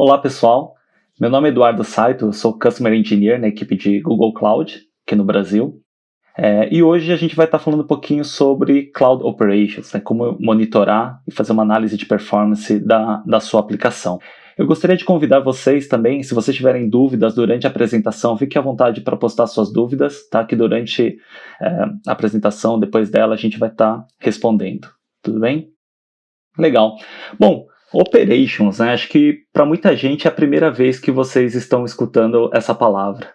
Olá pessoal, meu nome é Eduardo Saito, eu sou Customer Engineer na equipe de Google Cloud, aqui no Brasil. E hoje a gente vai estar falando um pouquinho sobre Cloud Operations, né, como monitorar e fazer uma análise de performance da sua aplicação. Eu gostaria de convidar vocês também, se vocês tiverem dúvidas durante a apresentação, fique à vontade para postar suas dúvidas, tá? Que durante a apresentação, depois dela, a gente vai estar respondendo. Tudo bem? Legal. Bom, Operations, né? Acho que para muita gente é a primeira vez que vocês estão escutando essa palavra.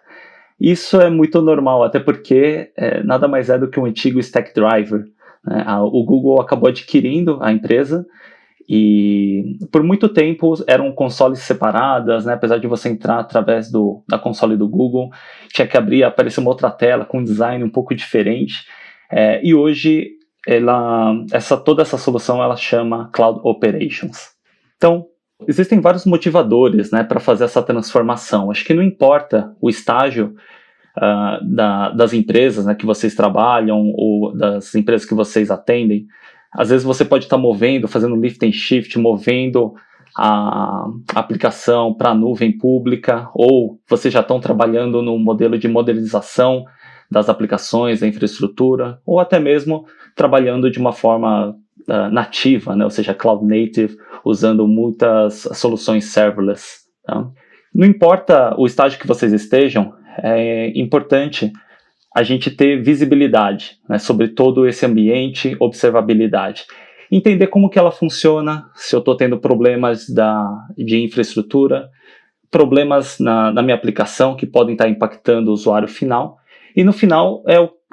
Isso é muito normal, até porque nada mais é do que um antigo Stack Driver, né? O Google acabou adquirindo a empresa e por muito tempo eram consoles separadas, né? Apesar de você entrar através da console do Google, tinha que abrir, aparecer uma outra tela com um design um pouco diferente. E hoje toda essa solução ela chama Cloud Operations. Então, existem vários motivadores, né, para fazer essa transformação. Acho que não importa o estágio das empresas, né, que vocês trabalham ou das empresas que vocês atendem. Às vezes você pode estar fazendo lift and shift, movendo a aplicação para a nuvem pública, ou vocês já estão trabalhando no modelo de modernização das aplicações, da infraestrutura, ou até mesmo trabalhando de uma forma nativa, né, ou seja, cloud native, usando muitas soluções serverless. Tá? Não importa o estágio que vocês estejam, é importante a gente ter visibilidade, né, sobre todo esse ambiente, observabilidade. Entender como que ela funciona, se eu estou tendo problemas de infraestrutura, problemas na minha aplicação que podem estar impactando o usuário final. E no final,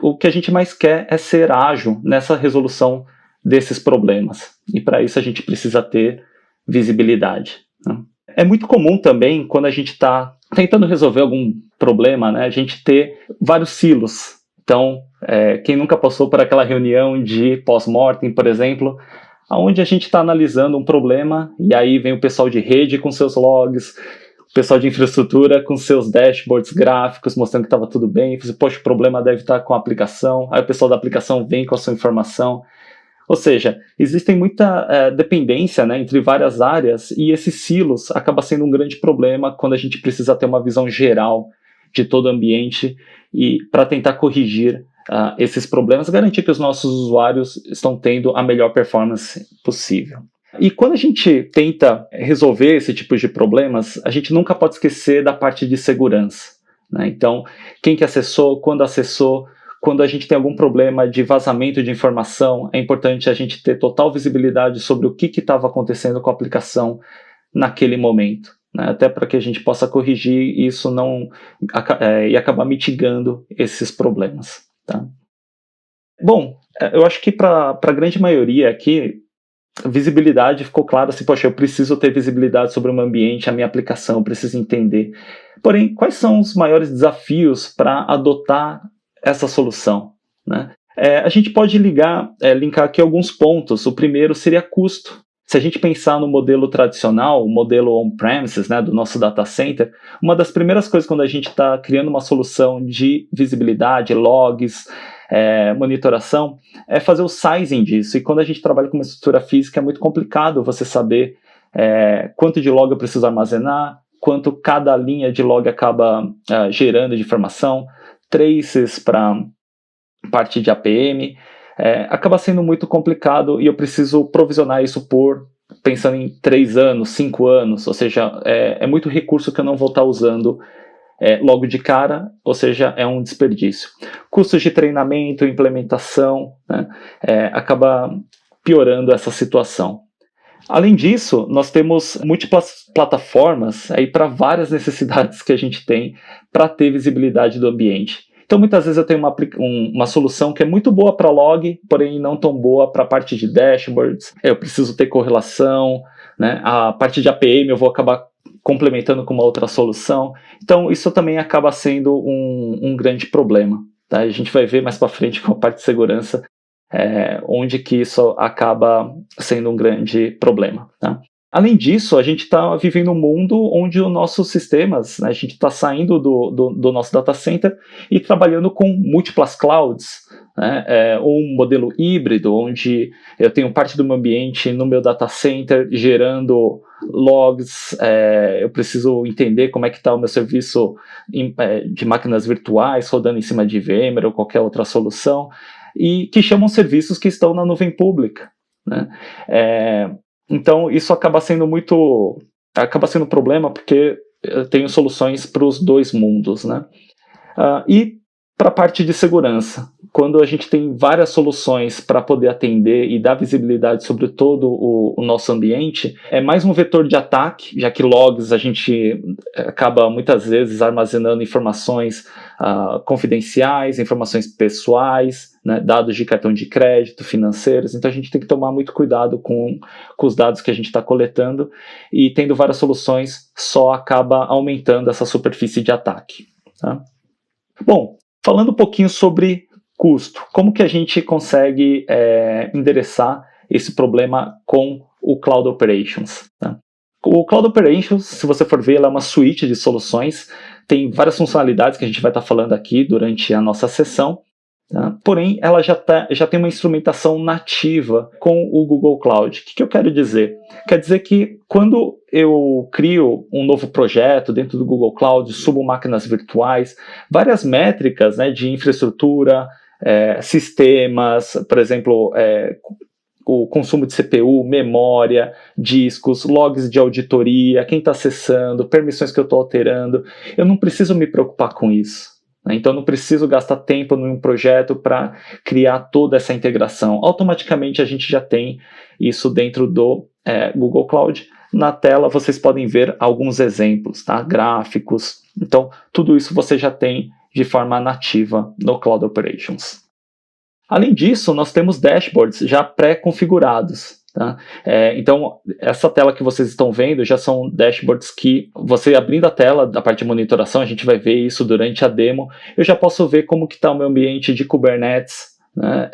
o que a gente mais quer é ser ágil nessa resolução desses problemas. E para isso a gente precisa ter visibilidade. Né? É muito comum também, quando a gente está tentando resolver algum problema, né, a gente ter vários silos. Então, quem nunca passou por aquela reunião de pós-mortem, por exemplo, onde a gente está analisando um problema e aí vem o pessoal de rede com seus logs, o pessoal de infraestrutura com seus dashboards gráficos mostrando que estava tudo bem, poxa, o problema deve estar com a aplicação, aí o pessoal da aplicação vem com a sua informação. Ou seja, existe muita dependência, né, entre várias áreas e esses silos acaba sendo um grande problema quando a gente precisa ter uma visão geral de todo o ambiente e para tentar corrigir esses problemas, garantir que os nossos usuários estão tendo a melhor performance possível. E quando a gente tenta resolver esse tipo de problemas, a gente nunca pode esquecer da parte de segurança. Né? Então, quem que acessou, quando a gente tem algum problema de vazamento de informação, é importante a gente ter total visibilidade sobre o que estava acontecendo com a aplicação naquele momento, né? Até para que a gente possa corrigir isso e acabar mitigando esses problemas. Tá? Bom, eu acho que para a grande maioria aqui, visibilidade ficou claro assim, poxa, eu preciso ter visibilidade sobre o meu ambiente, a minha aplicação, eu preciso entender. Porém, quais são os maiores desafios para adotar essa solução? Né? A gente pode linkar aqui alguns pontos. O primeiro seria custo. Se a gente pensar no modelo tradicional, o modelo on-premises, né, do nosso data center, uma das primeiras coisas quando a gente está criando uma solução de visibilidade, logs, monitoração, é fazer o sizing disso. E quando a gente trabalha com uma estrutura física, é muito complicado você saber quanto de log eu preciso armazenar, quanto cada linha de log acaba gerando de informação, traces para parte de APM, acaba sendo muito complicado e eu preciso provisionar isso pensando em 3 anos, 5 anos, ou seja, é muito recurso que eu não vou estar usando logo de cara, ou seja, é um desperdício. Custos de treinamento, implementação, né, acaba piorando essa situação. Além disso, nós temos múltiplas plataformas para várias necessidades que a gente tem para ter visibilidade do ambiente. Então, muitas vezes eu tenho uma solução que é muito boa para log, porém não tão boa para a parte de dashboards. Eu preciso ter correlação, né? A parte de APM eu vou acabar complementando com uma outra solução. Então, isso também acaba sendo um grande problema. Tá? A gente vai ver mais para frente com a parte de segurança, onde que isso acaba sendo um grande problema. Tá? Além disso, a gente está vivendo um mundo onde os nossos sistemas, né, a gente está saindo do nosso data center e trabalhando com múltiplas clouds, né? Ou um modelo híbrido, onde eu tenho parte do meu ambiente no meu data center gerando logs, eu preciso entender como é que está o meu serviço de máquinas virtuais rodando em cima de VMware ou qualquer outra solução, e que chamam serviços que estão na nuvem pública, né? Então, isso acaba sendo um problema, porque eu tenho soluções para os dois mundos, né? E para a parte de segurança, quando a gente tem várias soluções para poder atender e dar visibilidade sobre todo o nosso ambiente, é mais um vetor de ataque, já que logs a gente acaba muitas vezes armazenando informações confidenciais, informações pessoais, né, dados de cartão de crédito, financeiros. Então a gente tem que tomar muito cuidado com os dados que a gente está coletando, e tendo várias soluções só acaba aumentando essa superfície de ataque, tá? Bom, falando um pouquinho sobre custo, como que a gente consegue endereçar esse problema com o Cloud Operations, né? O Cloud Operations, se você for ver, ela é uma suíte de soluções, tem várias funcionalidades que a gente vai estar falando aqui durante a nossa sessão, tá? Porém, ela já tem uma instrumentação nativa com o Google Cloud. O que eu quero dizer? Quer dizer que quando eu crio um novo projeto dentro do Google Cloud, subo máquinas virtuais, várias métricas, né, de infraestrutura, sistemas, por exemplo, o consumo de CPU, memória, discos, logs de auditoria, quem está acessando, permissões que eu estou alterando, eu não preciso me preocupar com isso. Então, eu não preciso gastar tempo num projeto para criar toda essa integração. Automaticamente, a gente já tem isso dentro do Google Cloud. Na tela, vocês podem ver alguns exemplos, tá? Gráficos. Então, tudo isso você já tem de forma nativa no Cloud Operations. Além disso, nós temos dashboards já pré-configurados, tá? Então, essa tela que vocês estão vendo já são dashboards que, você abrindo a tela da parte de monitoração, a gente vai ver isso durante a demo, eu já posso ver como que está o meu ambiente de Kubernetes, né?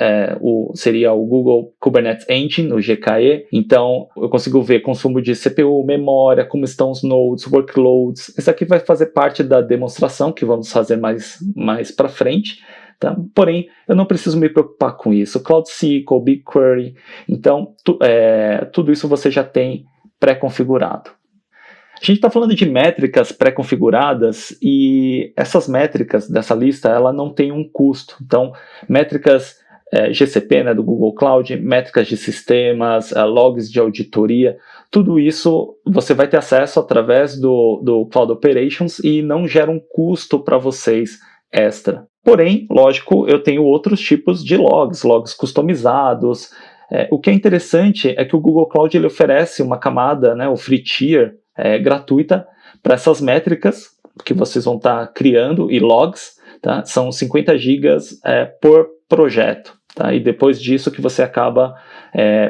Seria o Google Kubernetes Engine, o GKE. Então, eu consigo ver consumo de CPU, memória, como estão os nodes, workloads. Isso aqui vai fazer parte da demonstração que vamos fazer mais para frente. Tá? Porém, eu não preciso me preocupar com isso. Cloud SQL, BigQuery, então tudo isso você já tem pré-configurado. A gente está falando de métricas pré-configuradas, e essas métricas dessa lista, ela não tem um custo. Então, métricas GCP, né, do Google Cloud, métricas de sistemas, logs de auditoria, tudo isso você vai ter acesso através do Cloud Operations e não gera um custo para vocês extra. Porém, lógico, eu tenho outros tipos de logs customizados. O que é interessante é que o Google Cloud ele oferece uma camada, né, o Free Tier, gratuita para essas métricas que vocês vão estar criando, e logs, tá? São 50 GB por projeto, tá? E depois disso que você acaba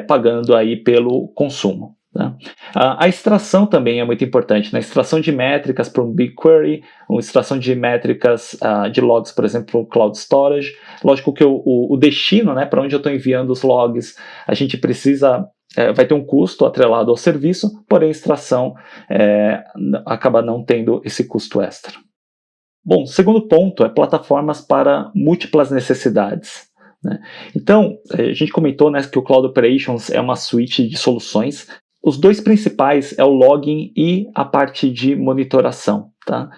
pagando aí pelo consumo. Tá? A extração também é muito importante, né? Extração de métricas para um BigQuery, extração de métricas de logs, por exemplo, para o Cloud Storage. Lógico que o destino, né, para onde eu estou enviando os logs, a gente precisa, vai ter um custo atrelado ao serviço, porém a extração acaba não tendo esse custo extra. Bom, segundo ponto é plataformas para múltiplas necessidades, né? Então, a gente comentou, né, que o Cloud Operations é uma suíte de soluções. Os dois principais é o login e a parte de monitoração, tá?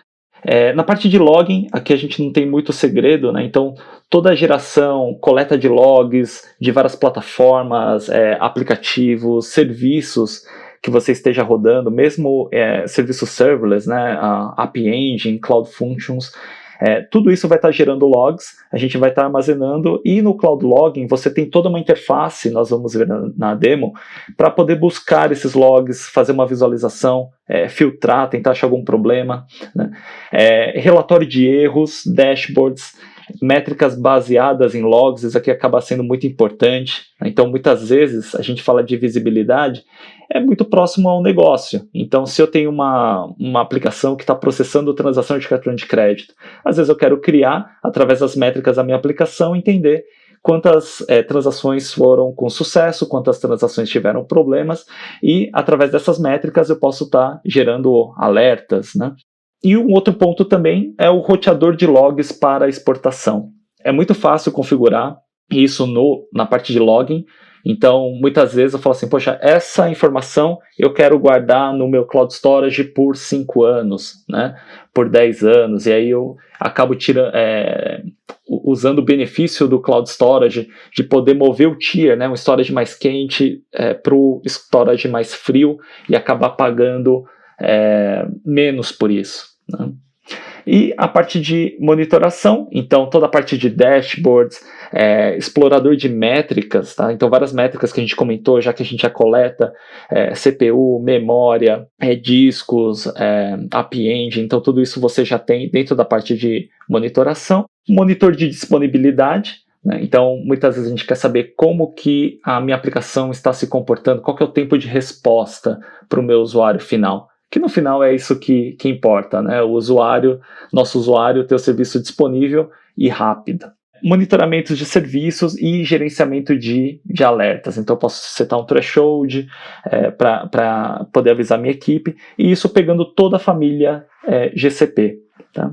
Na parte de login, aqui a gente não tem muito segredo, né? Então, toda a geração, coleta de logs de várias plataformas, aplicativos, serviços que você esteja rodando, mesmo serviços serverless, né? App Engine, Cloud Functions, tudo isso vai estar gerando logs, a gente vai estar armazenando, e no Cloud Logging você tem toda uma interface, nós vamos ver na demo, para poder buscar esses logs, fazer uma visualização, filtrar, tentar achar algum problema, né? Relatório de erros, dashboards, métricas baseadas em logs, isso aqui acaba sendo muito importante. Então, muitas vezes, a gente fala de visibilidade, é muito próximo ao negócio. Então, se eu tenho uma aplicação que está processando transação de cartão de crédito, às vezes eu quero criar, através das métricas da minha aplicação, entender quantas transações foram com sucesso, quantas transações tiveram problemas, e através dessas métricas eu posso estar gerando alertas, né? E um outro ponto também é o roteador de logs para exportação. É muito fácil configurar, isso na parte de login. Então, muitas vezes eu falo assim, poxa, essa informação eu quero guardar no meu Cloud Storage por 5 anos, né? Por 10 anos, e aí eu acabo usando o benefício do Cloud Storage de poder mover o tier, né? Um storage mais quente para o storage mais frio e acabar pagando menos por isso, né? E a parte de monitoração, então toda a parte de dashboards, explorador de métricas, tá? Então várias métricas que a gente comentou, já que a gente já coleta CPU, memória, discos, App Engine, então tudo isso você já tem dentro da parte de monitoração. Monitor de disponibilidade, né? Então muitas vezes a gente quer saber como que a minha aplicação está se comportando, qual que é o tempo de resposta para o meu usuário final. Que no final é isso que importa, né? Nosso usuário ter o serviço disponível e rápido. Monitoramento de serviços e gerenciamento de alertas. Então eu posso setar um threshold para poder avisar minha equipe, e isso pegando toda a família GCP. Tá?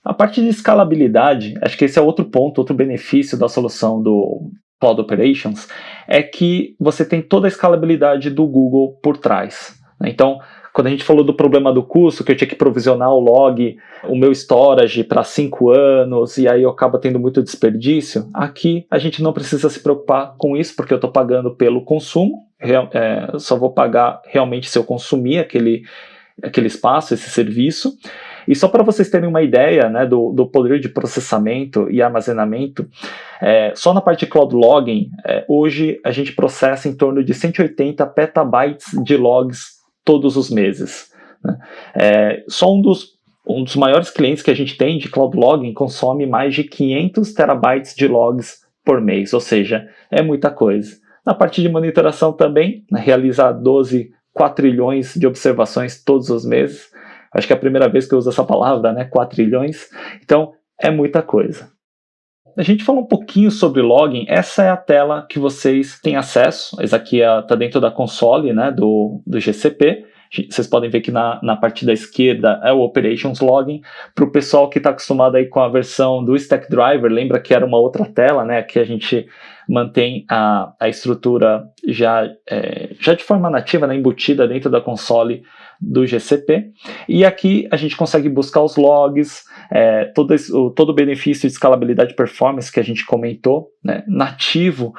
A parte de escalabilidade, acho que esse é outro ponto, outro benefício da solução do Cloud Operations, é que você tem toda a escalabilidade do Google por trás. Então, quando a gente falou do problema do custo, que eu tinha que provisionar o meu storage para 5 anos, e aí eu acabo tendo muito desperdício, aqui a gente não precisa se preocupar com isso, porque eu estou pagando pelo consumo, só vou pagar realmente se eu consumir aquele espaço, esse serviço. E só para vocês terem uma ideia, né, do poder de processamento e armazenamento, só na parte de Cloud Logging, hoje a gente processa em torno de 180 petabytes de logs todos os meses, né? Só um dos maiores clientes que a gente tem de Cloud Logging consome mais de 500 terabytes de logs por mês, ou seja, é muita coisa. Na parte de monitoração também, né, realizar 4 trilhões de observações todos os meses. Acho que é a primeira vez que eu uso essa palavra, né? 4 trilhões. Então, é muita coisa. A gente falou um pouquinho sobre login. Essa é a tela que vocês têm acesso. Essa aqui está dentro da console, né, do GCP. Vocês podem ver que na parte da esquerda é o Operations Login. Para o pessoal que está acostumado aí com a versão do Stackdriver, lembra que era uma outra tela, né? Aqui a gente mantém a estrutura já de forma nativa, né, embutida dentro da console do GCP. E aqui a gente consegue buscar os logs, todo o benefício de escalabilidade e performance que a gente comentou, né, nativo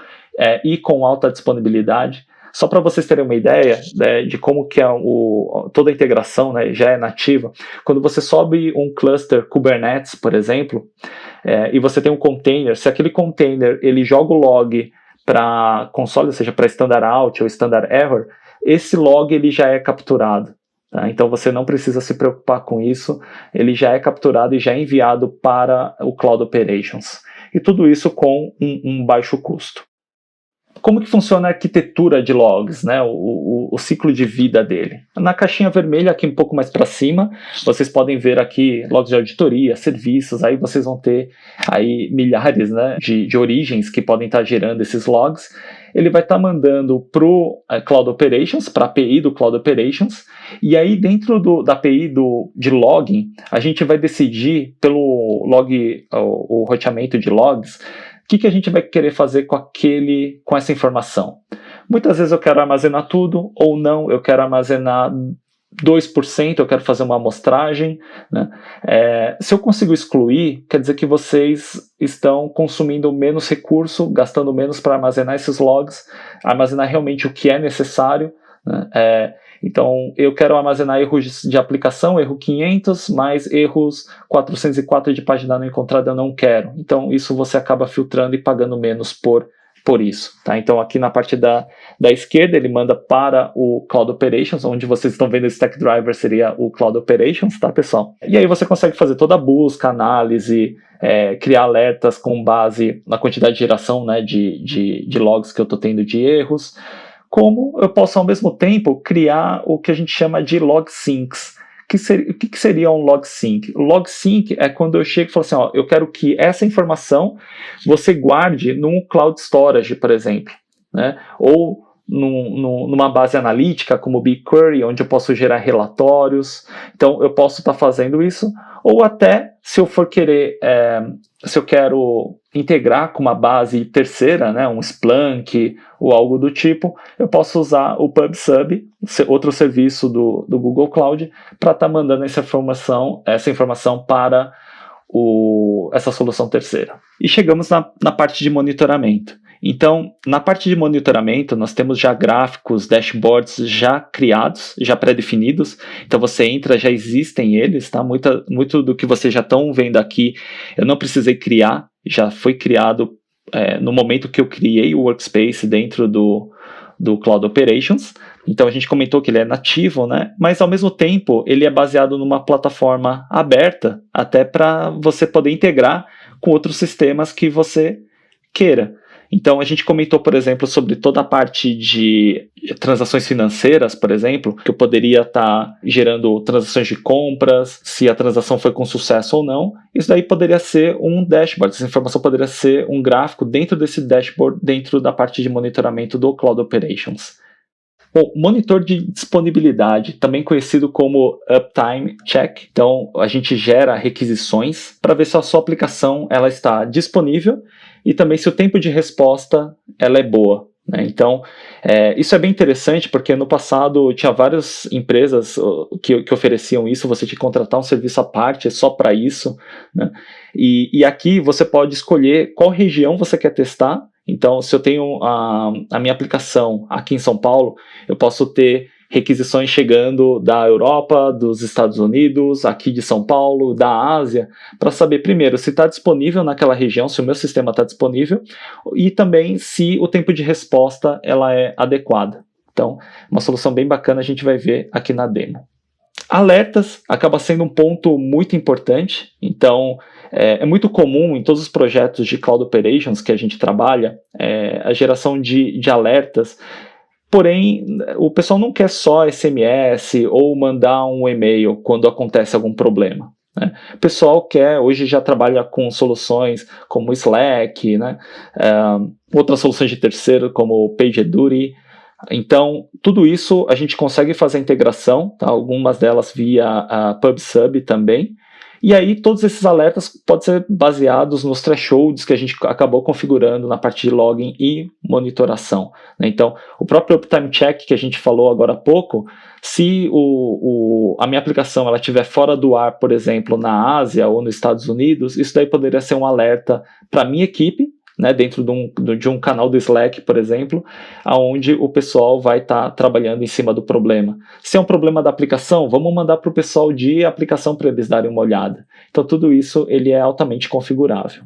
e com alta disponibilidade. Só para vocês terem uma ideia, né, de como que toda a integração, né, já é nativa. Quando você sobe um cluster Kubernetes, por exemplo, e você tem um container, se aquele container ele joga o log para console, ou seja, para standard out ou standard error, esse log ele já é capturado. Tá? Então você não precisa se preocupar com isso, ele já é capturado e já é enviado para o Cloud Operations. E tudo isso com um baixo custo. Como que funciona a arquitetura de logs, né? O ciclo de vida dele? Na caixinha vermelha, aqui um pouco mais para cima, vocês podem ver aqui logs de auditoria, serviços, aí vocês vão ter aí milhares, né, de origens que podem estar gerando esses logs. Ele vai estar mandando para o Cloud Operations, para a API do Cloud Operations, e aí dentro da API de logging, a gente vai decidir pelo o roteamento de logs, o que a gente vai querer fazer com essa informação. Muitas vezes eu quero armazenar tudo, ou não, eu quero armazenar 2%, eu quero fazer uma amostragem, né? Se eu consigo excluir, quer dizer que vocês estão consumindo menos recurso, gastando menos para armazenar esses logs, armazenar realmente o que é necessário, né? Então, eu quero armazenar erros de aplicação, erro 500, mais erros 404 de página não encontrada eu não quero. Então, isso você acaba filtrando e pagando menos por isso. Tá? Então, aqui na parte da esquerda, ele manda para o Cloud Operations, onde vocês estão vendo o Stackdriver seria o Cloud Operations, tá, pessoal? E aí você consegue fazer toda a busca, análise, criar alertas com base na quantidade de geração, né, de logs que eu estou tendo de erros. Como eu posso, ao mesmo tempo, criar o que a gente chama de log syncs. O que seria um log sync? Log sync é quando eu chego e falo assim, ó, eu quero que essa informação você guarde num cloud storage, por exemplo, né? Ou numa base analítica como o BigQuery, onde eu posso gerar relatórios. Então, eu posso estar fazendo isso, ou até se eu for querer, se eu quero integrar com uma base terceira, né, um Splunk ou algo do tipo, eu posso usar o PubSub, outro serviço do Google Cloud, para estar mandando essa informação para essa solução terceira. E chegamos na parte de monitoramento. Então, na parte de monitoramento, nós temos já gráficos, dashboards já criados, já pré-definidos. Então, você entra, já existem eles, tá? Muito do que vocês já estão vendo aqui, eu não precisei criar, já foi criado no momento que eu criei o Workspace dentro do Cloud Operations. Então, a gente comentou que ele é nativo, né? Mas, ao mesmo tempo, ele é baseado numa plataforma aberta, até para você poder integrar com outros sistemas que você queira. Então, a gente comentou, por exemplo, sobre toda a parte de transações financeiras, por exemplo, que eu poderia estar gerando transações de compras, se a transação foi com sucesso ou não. Isso daí poderia ser um dashboard, essa informação poderia ser um gráfico dentro desse dashboard, dentro da parte de monitoramento do Cloud Operations. Bom, monitor de disponibilidade, também conhecido como Uptime Check. Então, a gente gera requisições para ver se a sua aplicação ela está disponível e também se o tempo de resposta ela é boa. Né? Então, isso é bem interessante porque no passado tinha várias empresas que ofereciam isso, você tinha que contratar um serviço à parte só para isso. Né? E aqui você pode escolher qual região você quer testar. Então, se eu tenho a minha aplicação aqui em São Paulo, eu posso ter requisições chegando da Europa, dos Estados Unidos, aqui de São Paulo, da Ásia, para saber primeiro se está disponível naquela região, se o meu sistema está disponível, e também se o tempo de resposta ela é adequada. Então, uma solução bem bacana a gente vai ver aqui na demo. Alertas acaba sendo um ponto muito importante, então é muito comum em todos os projetos de Cloud Operations que a gente trabalha, a geração de alertas, porém o pessoal não quer só SMS ou mandar um e-mail quando acontece algum problema. Né? O pessoal hoje já trabalha com soluções como Slack, né? Outras soluções de terceiro como PagerDuty. Então, tudo isso a gente consegue fazer a integração, tá? Algumas delas via a PubSub também, e aí todos esses alertas podem ser baseados nos thresholds que a gente acabou configurando na parte de login e monitoração. Né? Então, o próprio Uptime Check que a gente falou agora há pouco, se a minha aplicação ela estiver fora do ar, por exemplo, na Ásia ou nos Estados Unidos, isso daí poderia ser um alerta para a minha equipe, né, dentro de um canal do Slack, por exemplo, onde o pessoal vai estar trabalhando em cima do problema. Se é um problema da aplicação, vamos mandar para o pessoal de aplicação para eles darem uma olhada. Então, tudo isso ele é altamente configurável.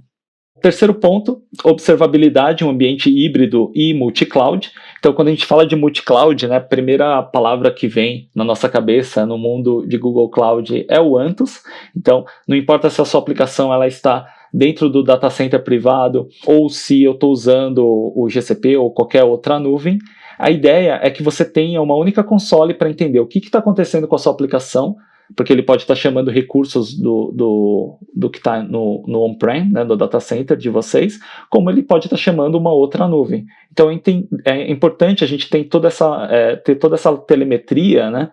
Terceiro ponto, observabilidade, um ambiente híbrido e multi-cloud. Então, quando a gente fala de multi-cloud, né, a primeira palavra que vem na nossa cabeça no mundo de Google Cloud é o Anthos. Então, não importa se a sua aplicação ela está dentro do data center privado ou se eu estou usando o GCP ou qualquer outra nuvem, a ideia é que você tenha uma única console para entender o que está acontecendo com a sua aplicação, porque ele pode estar chamando recursos do que está no on-prem, né, no data center de vocês, como ele pode estar chamando uma outra nuvem. Então é importante a gente ter toda essa telemetria, né,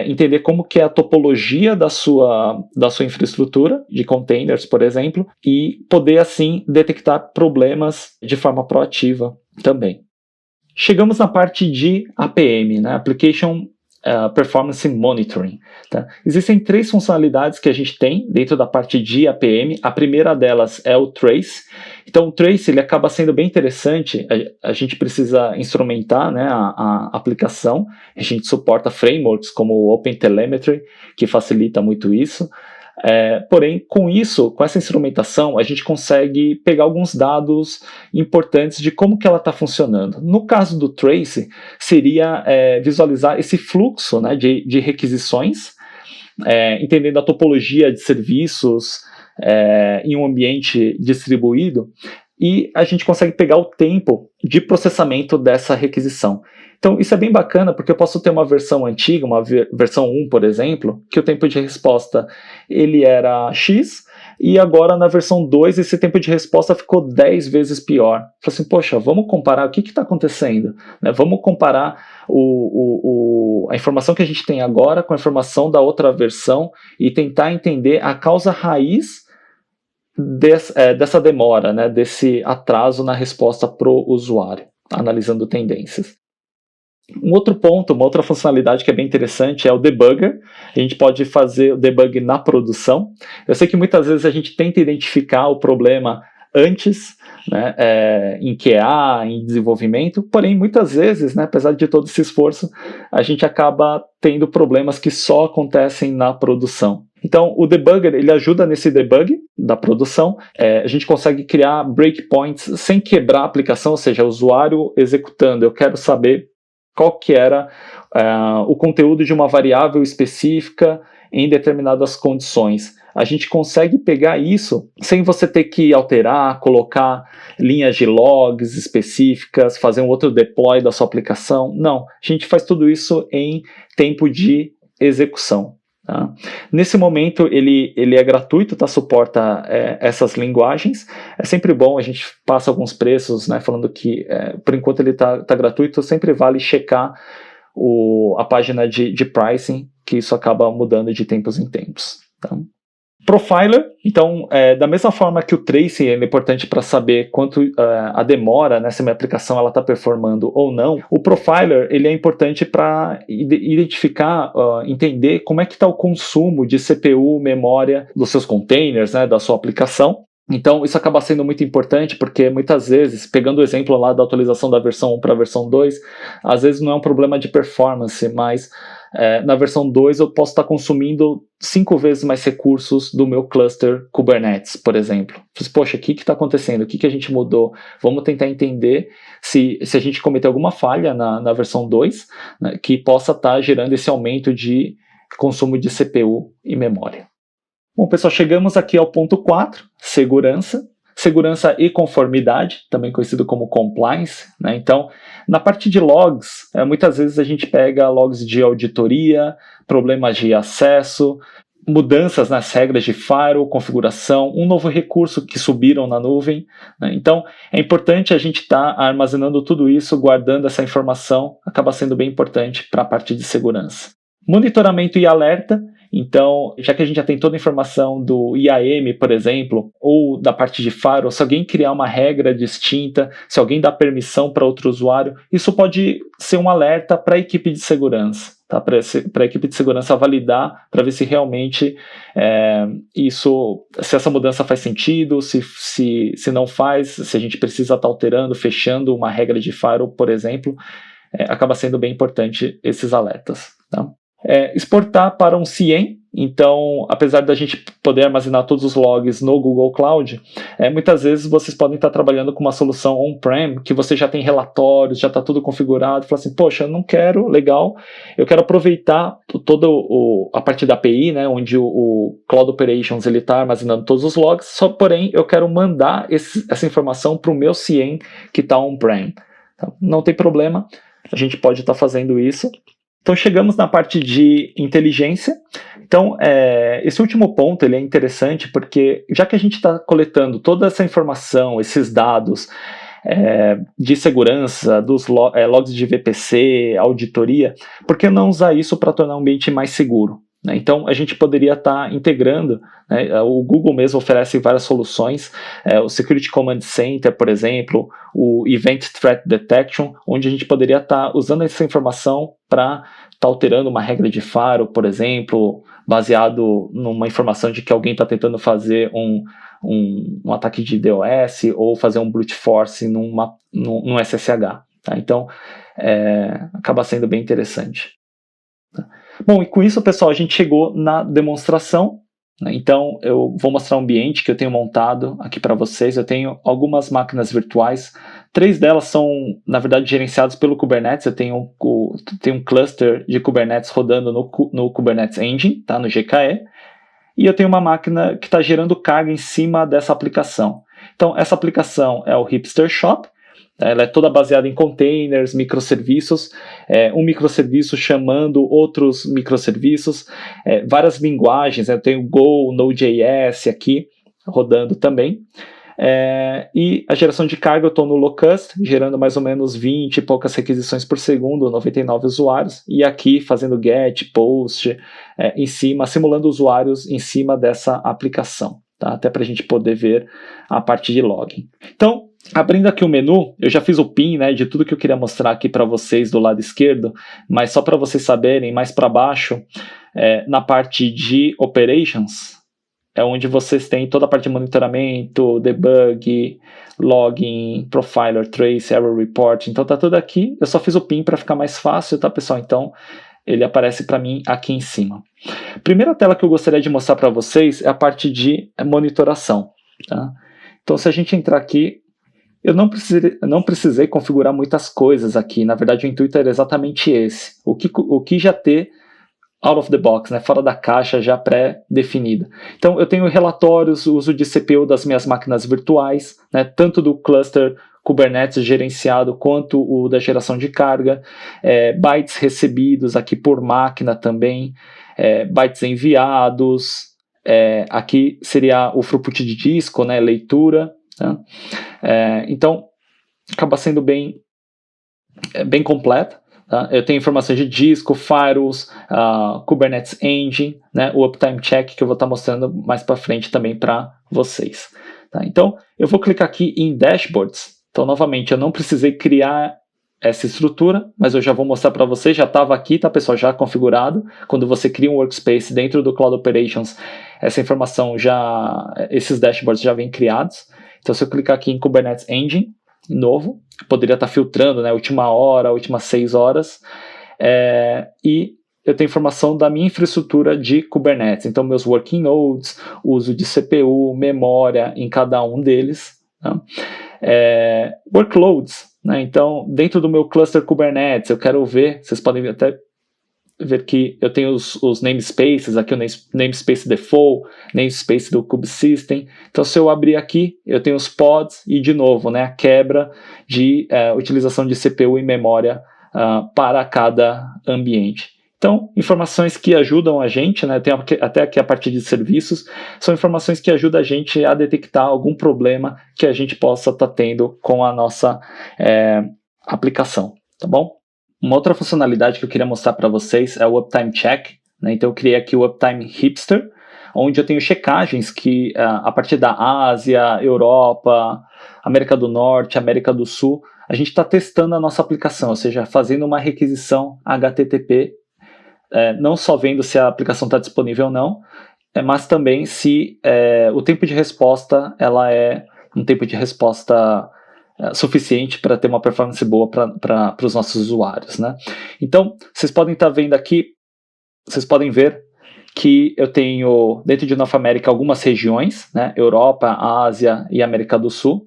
entender como que é a topologia da sua infraestrutura, de containers, por exemplo, e poder assim detectar problemas de forma proativa também. Chegamos na parte de APM, né, Application Performance Monitoring. Tá? Existem 3 funcionalidades que a gente tem dentro da parte de APM. A primeira delas é o Trace. Então, o Trace ele acaba sendo bem interessante. A gente precisa instrumentar, né, a aplicação. A gente suporta frameworks como o OpenTelemetry, que facilita muito isso. Porém, com essa instrumentação, a gente consegue pegar alguns dados importantes de como que ela está funcionando. No caso do Trace, seria visualizar esse fluxo, né, de requisições, entendendo a topologia de serviços em um ambiente distribuído, e a gente consegue pegar o tempo de processamento dessa requisição. Então, isso é bem bacana, porque eu posso ter uma versão antiga, uma versão 1, por exemplo, que o tempo de resposta ele era X, e agora na versão 2 esse tempo de resposta ficou 10 vezes pior. Falei assim, poxa, vamos comparar o que está acontecendo? Né? Vamos comparar a informação que a gente tem agora com a informação da outra versão e tentar entender a causa raiz dessa demora, né, desse atraso na resposta para o usuário, analisando tendências. Um outro ponto, uma outra funcionalidade que é bem interessante é o debugger. A gente pode fazer o debug na produção. Eu sei que muitas vezes a gente tenta identificar o problema antes, né, em QA, em desenvolvimento, porém muitas vezes, né, apesar de todo esse esforço, a gente acaba tendo problemas que só acontecem na produção. Então, o debugger, ele ajuda nesse debug da produção. A gente consegue criar breakpoints sem quebrar a aplicação, ou seja, o usuário executando. Eu quero saber qual que era o conteúdo de uma variável específica em determinadas condições. A gente consegue pegar isso sem você ter que alterar, colocar linhas de logs específicas, fazer um outro deploy da sua aplicação. Não, a gente faz tudo isso em tempo de execução. Tá? Nesse momento ele é gratuito, tá? Suporta essas linguagens. É sempre bom, a gente passa alguns preços, né, falando que por enquanto ele tá gratuito, sempre vale checar a página de pricing, que isso acaba mudando de tempos em tempos. Tá? Profiler, então, da mesma forma que o tracing é importante para saber quanto a demora, né, se a minha aplicação está performando ou não, o Profiler ele é importante para identificar, entender como é que está o consumo de CPU, memória dos seus containers, né, da sua aplicação. Então, isso acaba sendo muito importante porque muitas vezes, pegando o exemplo lá da atualização da versão 1 para a versão 2, às vezes não é um problema de performance, mas na versão 2 eu posso estar consumindo 5 vezes mais recursos do meu cluster Kubernetes, por exemplo. Poxa, o que está acontecendo? O que a gente mudou? Vamos tentar entender se a gente cometeu alguma falha na versão 2, né, que possa estar gerando esse aumento de consumo de CPU e memória. Bom, pessoal, chegamos aqui ao ponto 4, segurança. Segurança e conformidade, também conhecido como compliance, né? Então, na parte de logs, muitas vezes a gente pega logs de auditoria, problemas de acesso, mudanças nas regras de firewall, configuração, um novo recurso que subiram na nuvem, né? Então, é importante a gente estar armazenando tudo isso, guardando essa informação, acaba sendo bem importante para a parte de segurança. Monitoramento e alerta. Então, já que a gente já tem toda a informação do IAM, por exemplo, ou da parte de firewall, se alguém criar uma regra distinta, se alguém dá permissão para outro usuário, isso pode ser um alerta para a equipe de segurança, tá? Para a equipe de segurança validar, para ver se realmente se essa mudança faz sentido, se não faz, se a gente precisa estar alterando, fechando uma regra de firewall, por exemplo, acaba sendo bem importante esses alertas, tá? Exportar para um CIEM, então, apesar da gente poder armazenar todos os logs no Google Cloud, muitas vezes vocês podem estar trabalhando com uma solução on-prem, que você já tem relatórios, já está tudo configurado, fala assim, poxa, eu não quero, legal, eu quero aproveitar toda a parte da API, né, onde o Cloud Operations está armazenando todos os logs, só porém eu quero mandar essa informação para o meu CIEM que está on-prem. Tá? Não tem problema, a gente pode estar fazendo isso. Então, chegamos na parte de inteligência. Então, esse último ponto ele é interessante porque, já que a gente está coletando toda essa informação, esses dados de segurança, dos logs de VPC, auditoria, por que não usar isso para tornar o ambiente mais seguro? Né? Então, a gente poderia estar integrando, né? O Google mesmo oferece várias soluções, o Security Command Center, por exemplo, o Event Threat Detection, onde a gente poderia estar usando essa informação para estar alterando uma regra de firewall, por exemplo, baseado numa informação de que alguém está tentando fazer um ataque de DOS ou fazer um brute force num SSH. Tá? Então, acaba sendo bem interessante. Tá? Bom, e com isso, pessoal, a gente chegou na demonstração. Então, eu vou mostrar um ambiente que eu tenho montado aqui para vocês. Eu tenho algumas máquinas virtuais. 3 delas são, na verdade, gerenciadas pelo Kubernetes. Eu tenho um cluster de Kubernetes rodando no Kubernetes Engine, tá? No GKE. E eu tenho uma máquina que está gerando carga em cima dessa aplicação. Então, essa aplicação é o Hipster Shop. Ela é toda baseada em containers, microserviços, um microserviço chamando outros microserviços, várias linguagens, eu tenho Go, Node.js aqui rodando também, e a geração de carga eu estou no Locust, gerando mais ou menos 20 e poucas requisições por segundo, 99 usuários, e aqui fazendo get, post, em cima, simulando usuários em cima dessa aplicação. tá? Até para a gente poder ver a parte de login. Então, abrindo aqui o menu, eu já fiz o pin, né, de tudo que eu queria mostrar aqui para vocês do lado esquerdo, mas só para vocês saberem, mais para baixo, na parte de Operations, é onde vocês têm toda a parte de monitoramento, debug, login, profiler, trace, error report. Então tá tudo aqui. Eu só fiz o pin para ficar mais fácil, tá, pessoal? Então ele aparece para mim aqui em cima. Primeira tela que eu gostaria de mostrar para vocês é a parte de monitoração, tá? Então se a gente entrar aqui, eu não precisei configurar muitas coisas aqui. Na verdade o intuito era exatamente esse. O que já ter out of the box, né, fora da caixa, já pré-definida. Então eu tenho relatórios, uso de CPU das minhas máquinas virtuais, né, tanto do cluster Kubernetes gerenciado quanto o da geração de carga, bytes recebidos aqui por máquina também, bytes enviados, aqui seria o throughput de disco, né, leitura, tá? Então acaba sendo bem completa. Tá? Eu tenho informações de disco, firewalls, Kubernetes Engine, né, o Uptime Check, que eu vou estar mostrando mais para frente também para vocês. Tá? Então, eu vou clicar aqui em Dashboards. Então, novamente, eu não precisei criar essa estrutura, mas eu já vou mostrar para vocês, já estava aqui, tá, pessoal, já configurado. Quando você cria um workspace dentro do Cloud Operations, essa informação esses dashboards já vêm criados. Então, se eu clicar aqui em Kubernetes Engine, novo, poderia estar filtrando, né, última hora, últimas 6 horas, e eu tenho informação da minha infraestrutura de Kubernetes, então meus working nodes, uso de CPU, memória em cada um deles, tá? Workloads, né, então dentro do meu cluster Kubernetes, eu quero ver, vocês podem até ver que eu tenho os namespaces, aqui o namespace default, namespace do kubesystem. Então, se eu abrir aqui, eu tenho os pods e, de novo, né, a quebra de utilização de CPU e memória para cada ambiente. Então, informações que ajudam a gente, né, tem até aqui a parte de serviços, são informações que ajudam a gente a detectar algum problema que a gente possa estar tendo com a nossa aplicação, tá bom? Uma outra funcionalidade que eu queria mostrar para vocês é o Uptime Check, né? Então eu criei aqui o Uptime Hipster, onde eu tenho checagens que a partir da Ásia, Europa, América do Norte, América do Sul, a gente está testando a nossa aplicação, ou seja, fazendo uma requisição HTTP, não só vendo se a aplicação está disponível ou não, mas também se o tempo de resposta ela é um tempo de resposta suficiente para ter uma performance boa para os nossos usuários, né? Então, vocês podem estar vendo aqui, vocês podem ver que eu tenho, dentro de North America, algumas regiões, né? Europa, Ásia e América do Sul.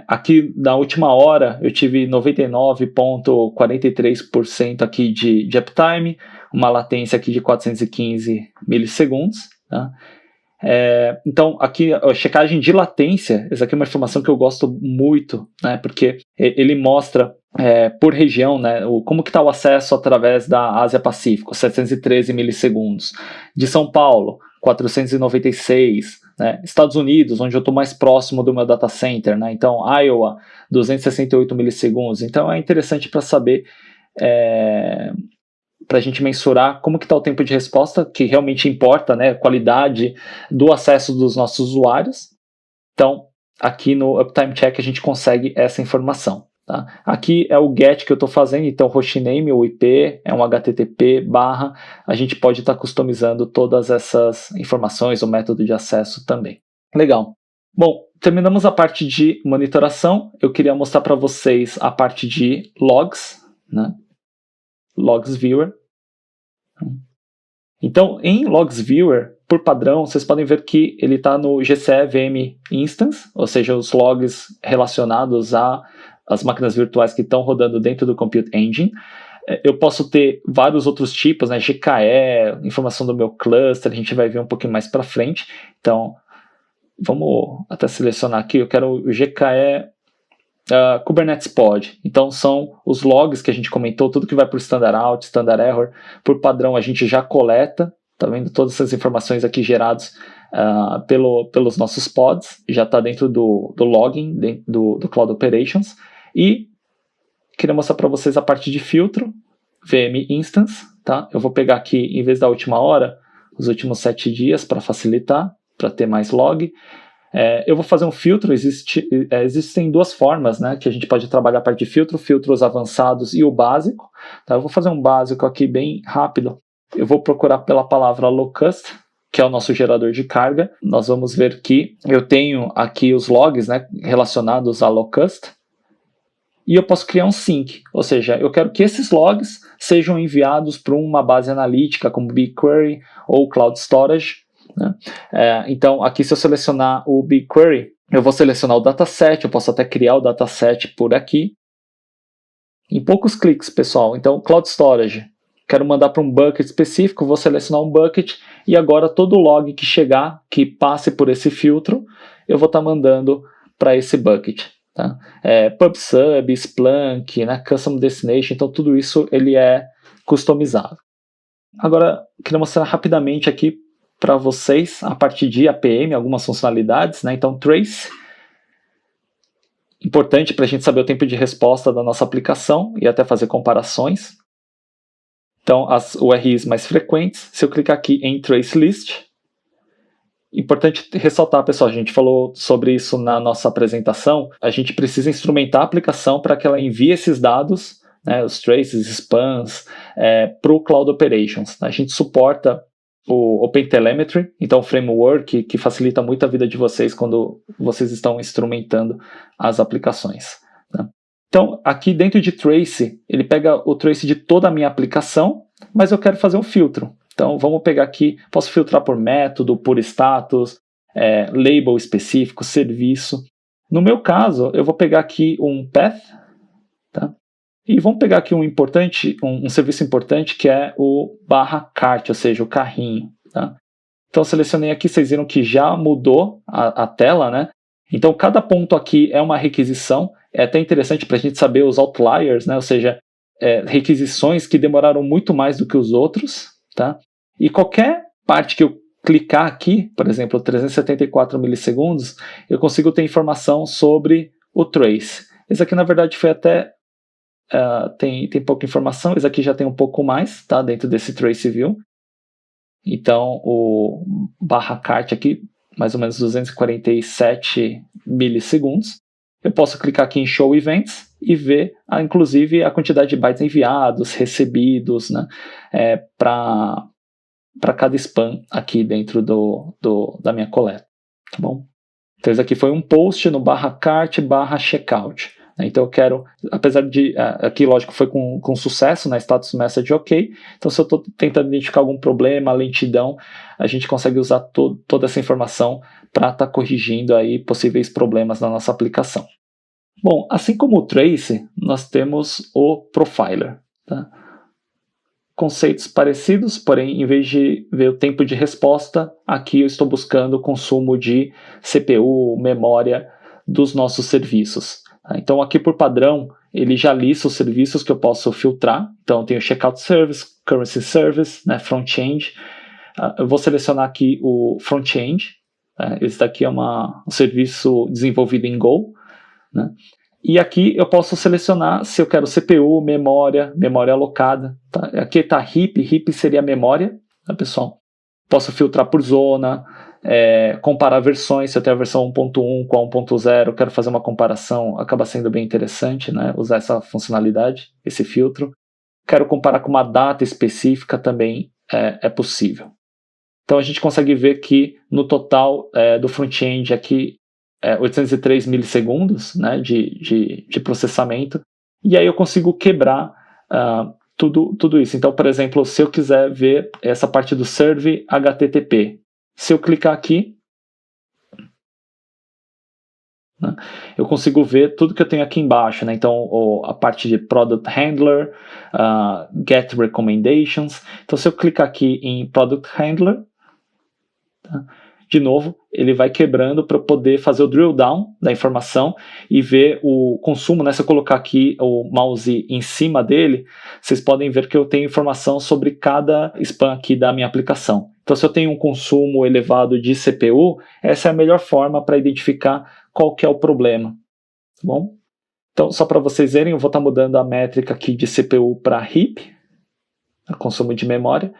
Aqui, na última hora, eu tive 99,43% aqui de uptime, uma latência aqui de 415 milissegundos, tá? Então, aqui a checagem de latência, essa aqui é uma informação que eu gosto muito, né, porque ele mostra por região, né, como que está o acesso através da Ásia-Pacífico, 713 milissegundos. De São Paulo, 496, né, Estados Unidos, onde eu estou mais próximo do meu data center, né, então Iowa, 268 milissegundos. Então é interessante para saber, para a gente mensurar como que está o tempo de resposta, que realmente importa, né, a qualidade do acesso dos nossos usuários. Então, aqui no Uptime Check a gente consegue essa informação. Tá? Aqui é o GET que eu estou fazendo, então hostname, o IP, é um HTTP /, a gente pode estar customizando todas essas informações, o método de acesso também. Legal. Bom, terminamos a parte de monitoração, eu queria mostrar para vocês a parte de logs, né? Logs Viewer. Então, em Logs Viewer, por padrão, vocês podem ver que ele está no GCE VM Instance, ou seja, os logs relacionados às máquinas virtuais que estão rodando dentro do Compute Engine. Eu posso ter vários outros tipos, né? GKE, informação do meu cluster, a gente vai ver um pouquinho mais para frente. Então, vamos até selecionar aqui, eu quero o GKE Kubernetes Pod. Então são os logs que a gente comentou, tudo que vai para o Standard Out, Standard Error, por padrão a gente já coleta, tá vendo? Todas essas informações aqui geradas pelos nossos pods, já está dentro do login, dentro do Cloud Operations. E queria mostrar para vocês a parte de filtro, VM Instance, tá? Eu vou pegar aqui, em vez da última hora, os últimos 7 dias para facilitar. para ter mais log. Eu vou fazer um filtro, existem duas formas, né, que a gente pode trabalhar a parte de filtro, filtros avançados e o básico. Tá? Eu vou fazer um básico aqui bem rápido. Eu vou procurar pela palavra locust, que é o nosso gerador de carga. Nós vamos ver que eu tenho aqui os logs, né, relacionados a locust, e eu posso criar um sync, ou seja, eu quero que esses logs sejam enviados para uma base analítica como BigQuery ou Cloud Storage, né? Então aqui, se eu selecionar o BigQuery, eu vou selecionar o dataset, eu posso até criar o dataset por aqui, em poucos cliques, pessoal. Então Cloud Storage, quero mandar para um bucket específico, vou selecionar um bucket, e agora todo log que chegar, que passe por esse filtro, eu vou estar mandando para esse bucket. Tá? PubSub, Splunk, né, Custom Destination, então tudo isso ele é customizável. Agora, queria mostrar rapidamente aqui para vocês, a partir de APM, algumas funcionalidades, né? Então trace, importante para a gente saber o tempo de resposta da nossa aplicação e até fazer comparações. Então, as URIs mais frequentes, se eu clicar aqui em trace list, importante ressaltar, pessoal, a gente falou sobre isso na nossa apresentação, a gente precisa instrumentar a aplicação para que ela envie esses dados, né, os traces, spans, para o Cloud Operations. A gente suporta o OpenTelemetry, então o framework que facilita muito a vida de vocês quando vocês estão instrumentando as aplicações. Né? Então, aqui dentro de trace, ele pega o trace de toda a minha aplicação, mas eu quero fazer um filtro. Então, vamos pegar aqui, posso filtrar por método, por status, label específico, serviço. No meu caso, eu vou pegar aqui um path, tá? E vamos pegar aqui um serviço importante, que é o /cart, ou seja, o carrinho. Tá? Então, selecionei aqui, vocês viram que já mudou a tela, né? Então, cada ponto aqui é uma requisição. É até interessante para a gente saber os outliers, né? Ou seja, requisições que demoraram muito mais do que os outros. Tá? E qualquer parte que eu clicar aqui, por exemplo, 374 milissegundos, eu consigo ter informação sobre o trace. Esse aqui, na verdade, foi até... tem pouca informação, esse aqui já tem um pouco mais, tá? Dentro desse trace view. Então, o /cart aqui, mais ou menos 247 milissegundos. Eu posso clicar aqui em Show Events e ver, inclusive, a quantidade de bytes enviados, recebidos, né, para cada spam aqui dentro da minha coleta. Tá bom? Então, esse aqui foi um post no /cart /checkout. Então, eu quero, apesar de, aqui, lógico, foi com sucesso, né, status message ok. Então, se eu estou tentando identificar algum problema, lentidão, a gente consegue usar toda essa informação para estar corrigindo aí possíveis problemas na nossa aplicação. Bom, assim como o trace, nós temos o profiler. Tá? Conceitos parecidos, porém, em vez de ver o tempo de resposta, aqui eu estou buscando o consumo de CPU, memória dos nossos serviços. Então, aqui por padrão, ele já lista os serviços que eu posso filtrar. Então, eu tenho Checkout Service, Currency Service, né, Front-End. Eu vou selecionar aqui o Front-End. Esse daqui é um serviço desenvolvido em Go. Né? E aqui eu posso selecionar se eu quero CPU, memória alocada. Tá? Aqui está heap seria a memória, tá, pessoal? Posso filtrar por zona, comparar versões, se eu tenho a versão 1.1 com a 1.0, quero fazer uma comparação, acaba sendo bem interessante, né, usar essa funcionalidade, esse filtro. Quero comparar com uma data específica, também é possível. Então a gente consegue ver que no total do front-end aqui, 803 milissegundos, né, de processamento, e aí eu consigo quebrar tudo isso. Então, por exemplo, se eu quiser ver essa parte do serve HTTP, se eu clicar aqui, né, eu consigo ver tudo que eu tenho aqui embaixo. Né? Então, a parte de Product Handler, Get Recommendations. Então, se eu clicar aqui em Product Handler, tá? De novo, ele vai quebrando para poder fazer o drill down da informação e ver o consumo. Né? Se eu colocar aqui o mouse em cima dele, vocês podem ver que eu tenho informação sobre cada spam aqui da minha aplicação. Então, se eu tenho um consumo elevado de CPU, essa é a melhor forma para identificar qual que é o problema. Tá bom? Então, só para vocês verem, eu vou estar mudando a métrica aqui de CPU para heap, consumo de memória.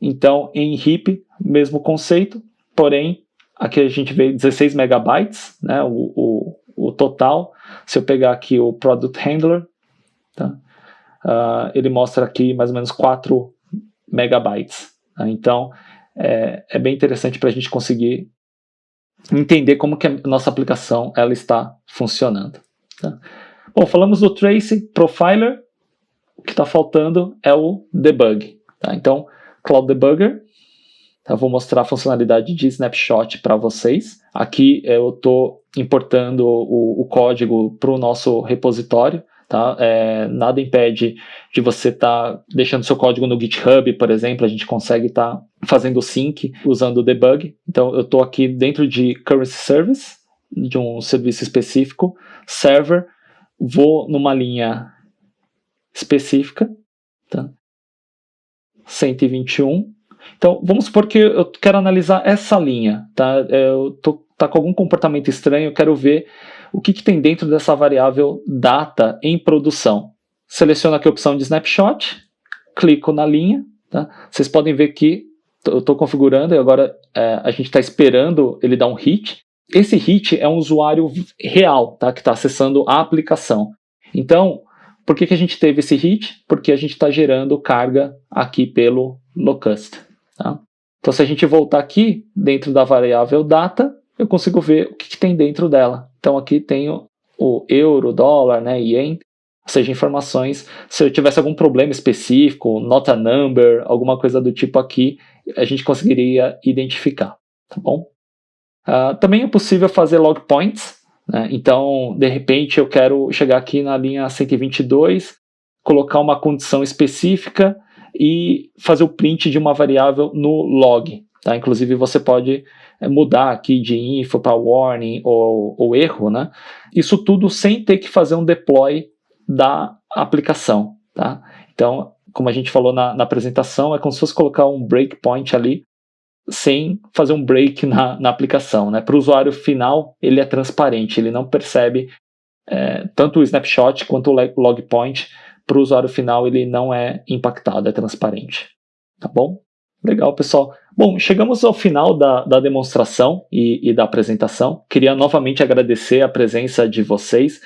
Então, em heap, mesmo conceito, porém, aqui a gente vê 16 megabytes, né, o total. Se eu pegar aqui o Product Handler, tá, ele mostra aqui mais ou menos 4 megabytes. Tá? Então, é bem interessante para a gente conseguir entender como que a nossa aplicação ela está funcionando. Tá? Bom, falamos do Trace Profiler, o que está faltando é o Debug. Tá? Então, Cloud Debugger, tá? Vou mostrar a funcionalidade de Snapshot para vocês. Aqui eu estou importando o código para o nosso repositório. Tá? Nada impede de você estar deixando seu código no GitHub, por exemplo, a gente consegue estar fazendo o sync usando o debug. Então eu estou aqui dentro de Currency Service, de um serviço específico, Server, vou numa linha específica, tá? 121. Então vamos supor que eu quero analisar essa linha, tá? Tá com algum comportamento estranho, eu quero ver o que tem dentro dessa variável data em produção. Seleciono aqui a opção de snapshot, clico na linha, tá? Vocês podem ver que eu estou configurando e agora a gente está esperando ele dar um hit. Esse hit é um usuário real, tá? Que está acessando a aplicação. Então, por que a gente teve esse hit? Porque a gente está gerando carga aqui pelo locust. Tá? Então, se a gente voltar aqui dentro da variável data, eu consigo ver o que tem dentro dela. Então aqui tenho o euro, dólar, né, yen, ou seja, informações. Se eu tivesse algum problema específico, not a number, alguma coisa do tipo aqui, a gente conseguiria identificar, tá bom? Também é possível fazer log points, né? Então, de repente, eu quero chegar aqui na linha 122, colocar uma condição específica e fazer o print de uma variável no log. Tá? Inclusive, você pode mudar aqui de info para warning ou erro, né? Isso tudo sem ter que fazer um deploy da aplicação. Tá? Então, como a gente falou na apresentação, é como se fosse colocar um breakpoint ali sem fazer um break na aplicação. Né? Para o usuário final, ele é transparente, ele não percebe tanto o snapshot quanto o log point. Para o usuário final, ele não é impactado, é transparente. Tá bom? Legal, pessoal. Bom, chegamos ao final da demonstração e da apresentação. Queria novamente agradecer a presença de vocês.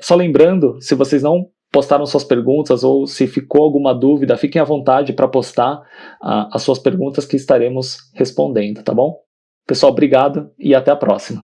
Só lembrando, se vocês não postaram suas perguntas ou se ficou alguma dúvida, fiquem à vontade para postar as suas perguntas que estaremos respondendo, tá bom? Pessoal, obrigado e até a próxima.